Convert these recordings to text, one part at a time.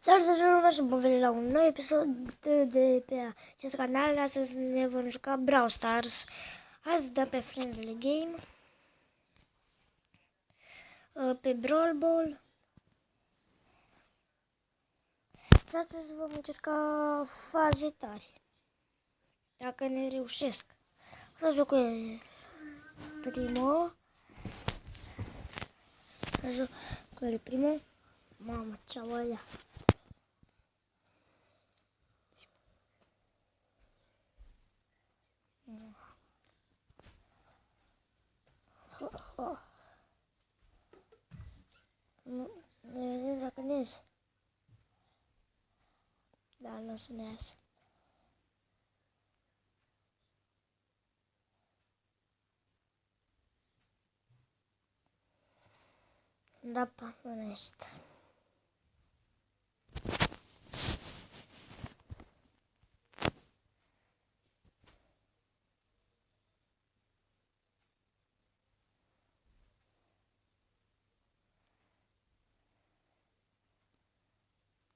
Salut, și bun venit la un nou episod de pe acest canal. Astăzi ne vom juca Brawl Stars. Azi da pe Friendly Game, pe Brawl Ball. Și astăzi vom încerca faze tari. Dacă ne reușesc. O să joc primul. Să joc cu el primul. Mamă, ce-au alea. Ne vedem dacă ne ies. Da, nu o să ne iasă. Da, pămânește.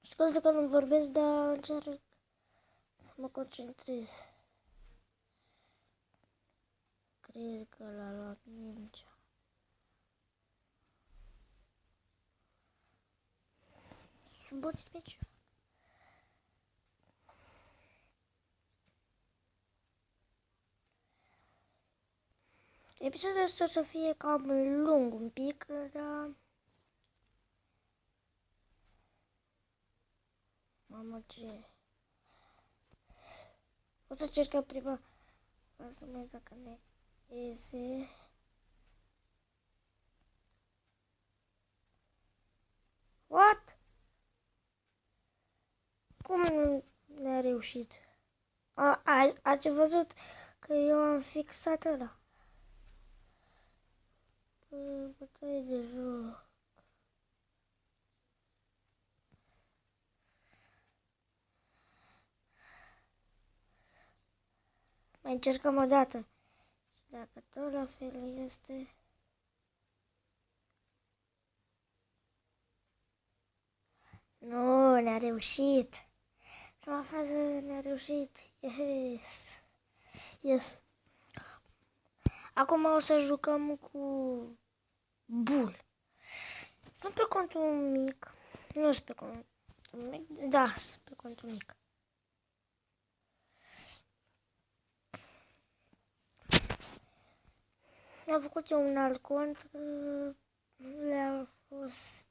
Scuze că nu vorbesc, dar încerc să mă concentrez. Cred că l-a luat mingea. Și boții pe ce fac? Episodul ăsta o să fie cam lung un pic, dar... Mamă, ce... O să încercăm prima... O să mai dacă ne iese... What? Cum ne-a reușit? Ați văzut că eu am fixat ăla? Bătaie de joc. Mai încercăm o dată. Dacă tot la fel este... Nu, ne-a reușit. Prima fază ne-a reușit. Yes. Yes. Acum o să jucăm cu Bull. Sunt pe contul mic. Nu sunt pe contul mic. Da, sunt pe contul mic. Am făcut eu un alt cont. Le-a fost...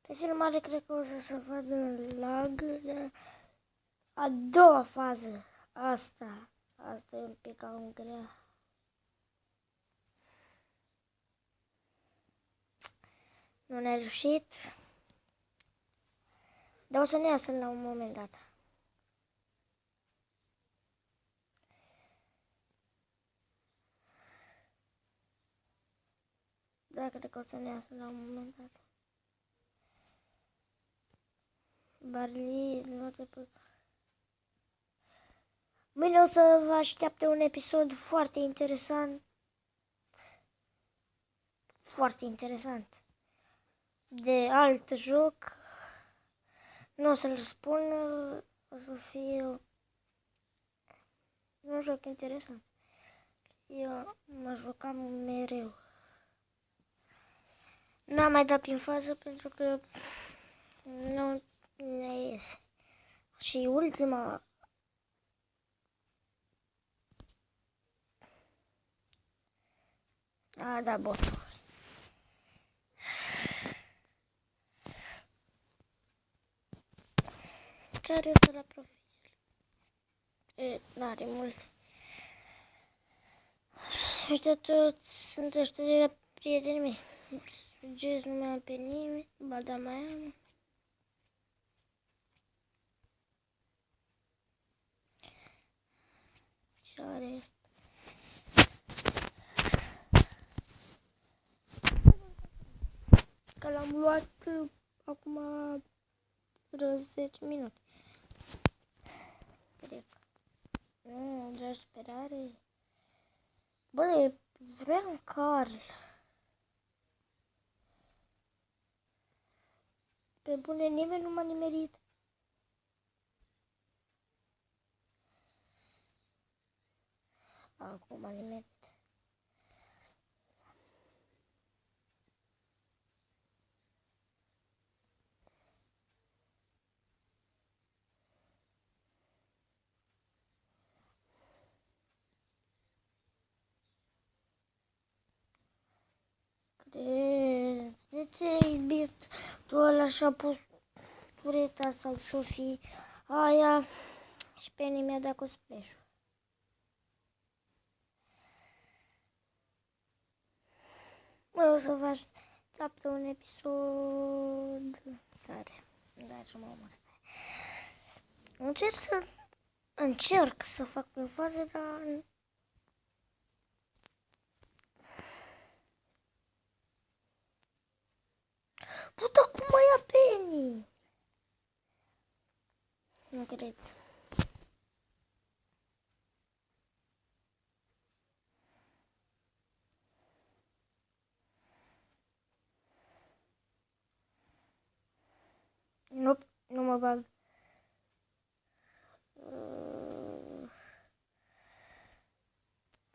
Pe filmare cred că o să se vadă lag. De a doua fază. Asta e un pic cam grea. Nu ne-a reușit. Dar o să ne iasă la un moment dat. Da, cred că o să ne iasă la un moment dat. Barley, nu te pot... Mâine o să vă așteaptă un episod foarte interesant. Foarte interesant. De alt joc. Nu o să-l spun. O să fie un joc interesant. Eu mă jucam mereu. N-am mai dat prin fază pentru că nu ne iese. Și ultima... A, da, botul. Ce are ăsta la profil? N-are mult. Ăștia toți sunt ăștia de la prietenii mei. Sugeți, nu mai am pe nimeni. Ba da, mai am. Ce are ăsta? Că l-am luat acum vreo 10 minute. Cred. De sperare. Bă, vreau Carl. Pe bune, nimeni nu m-a nimerit. Acum m-a nimerit. De ce ai iubit tu ăla și-a pus tureta sau ce-o fi aia și pe mine mi-a dat cu splash-ul. Mă, o să faci țapă un episod tare. Da, ce mă omor stai. Încerc să fac pe față, dar... Puta, cum mai ia Penny? Nu cred. Nu mă bag.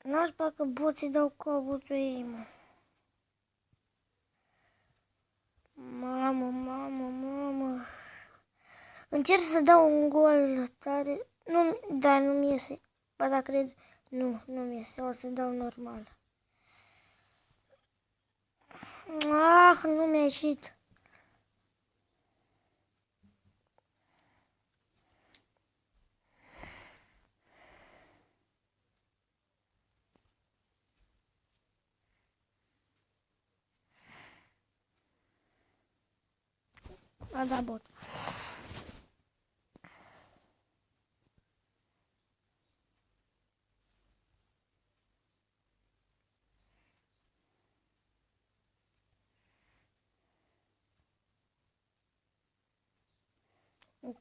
N-aș că boții dau cobuțul ei, mă. Mamă. Încerc să dau un gol tare. Nu, da, nu-mi iese. Ba da, cred. Nu-mi iese. O să dau normal. Nu mi-a ieșit. A dat bot.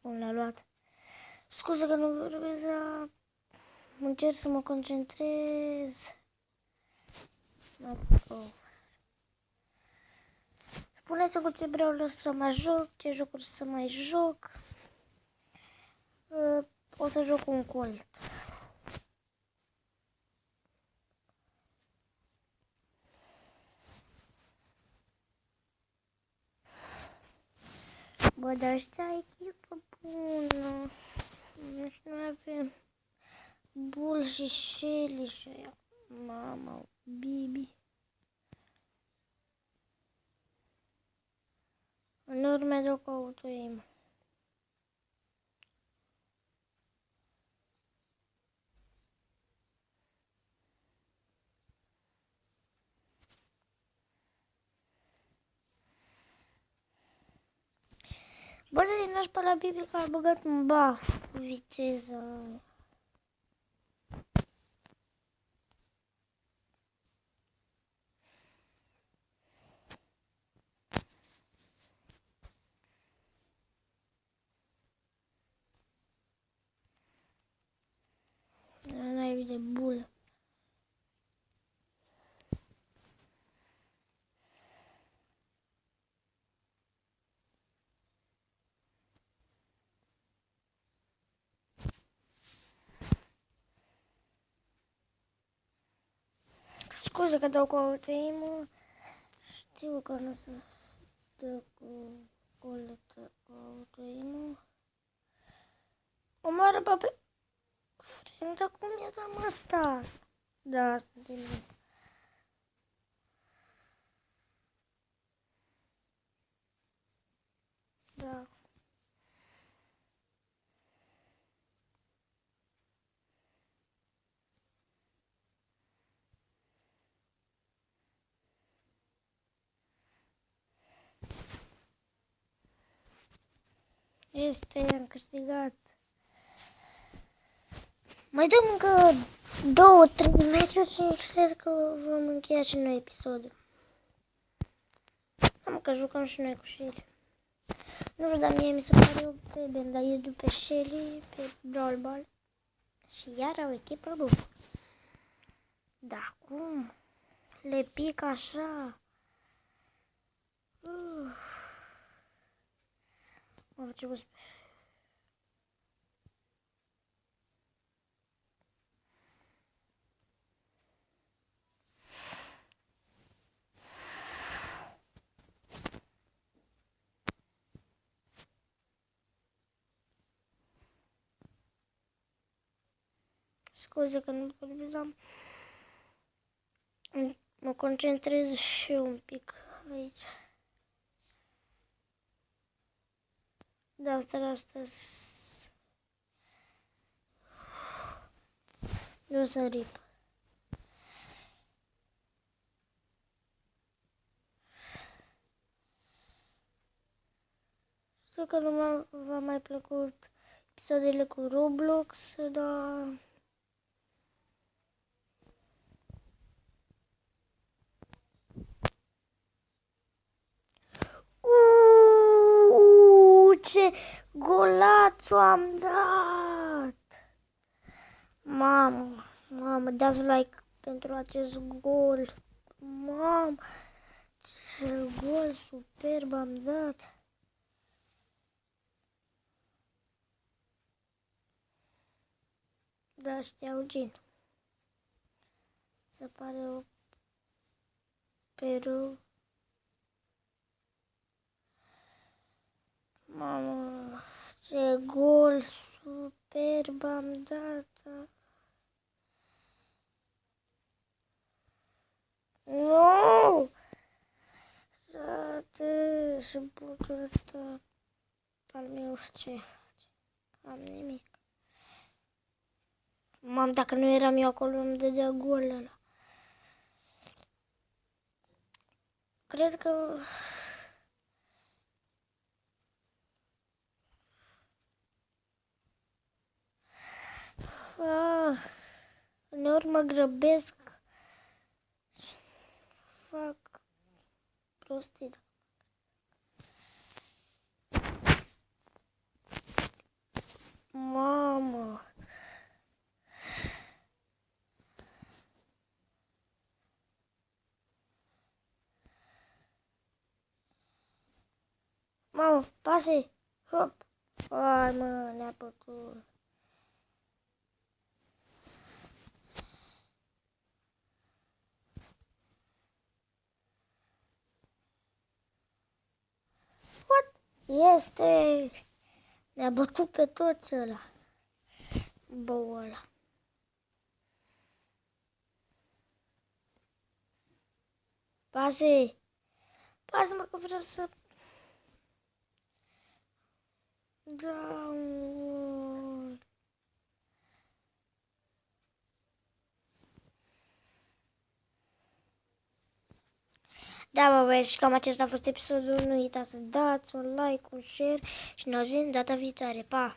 Cum l-a luat. Scuze că nu vorbesc, dar încerc să mă concentrez. Spuneți-mi cu ce vreau să mă joc, ce jocuri să mai joc. O să joc un Colt. Bă, dar ăștia echipă bună. Deci noi avem Bull și Shelly și aia. Mama, Bibi. În urmă de o căutuim. Bă, de nașpa la Bibi că a băgat un buff cu viteza. N-ai de Bull. Scuze că dau cu autoimul. Știu că nu se dă cu coletă cu autoimul. Omoară pe friend, dar cum i-a dat asta? Da, suntem bine. Da. Am câștigat. Mai dăm încă 2-3 meciuri și cred că vom încheia și noi episodul. Am că jucăm și noi cu Shelly. Nu știu, dar mie mi se pare o bebe, dar e după Shelly pe Brawl Ball. Și iar au echipă bună. Da, cum? Le pic așa. Am ce vă scuze că nu vorbeam. Mă concentrez și un pic aici. De asta nu să rip. Știu că nu v-a mai plăcut episoadele cu Roblox, dar ce golațu am dat! Mamă, dați like pentru acest gol. Mamă, ce gol superb am dat! Da, știau Gin. Se pare o Peru. Mamă, ce gol superb am dat. Nu! Frate, și putul ăsta al meu ce face? Am nimic. Mam, dacă nu eram eu acolo, îmi dădea golul ăla. Cred că... Uneori mă grăbesc. Fac prostii. Mamă! Mamă, pase! Hop! Ai, mă, ne-a păcut. What? Este! Ne-a bătut pe toți ăla. Bău ăla. Pase! Pasă-mă că vreau să... Da, da, bă, băieți, și cam acesta a fost episodul. Nu uitați să dați un like, un share și ne auzim data viitoare. Pa!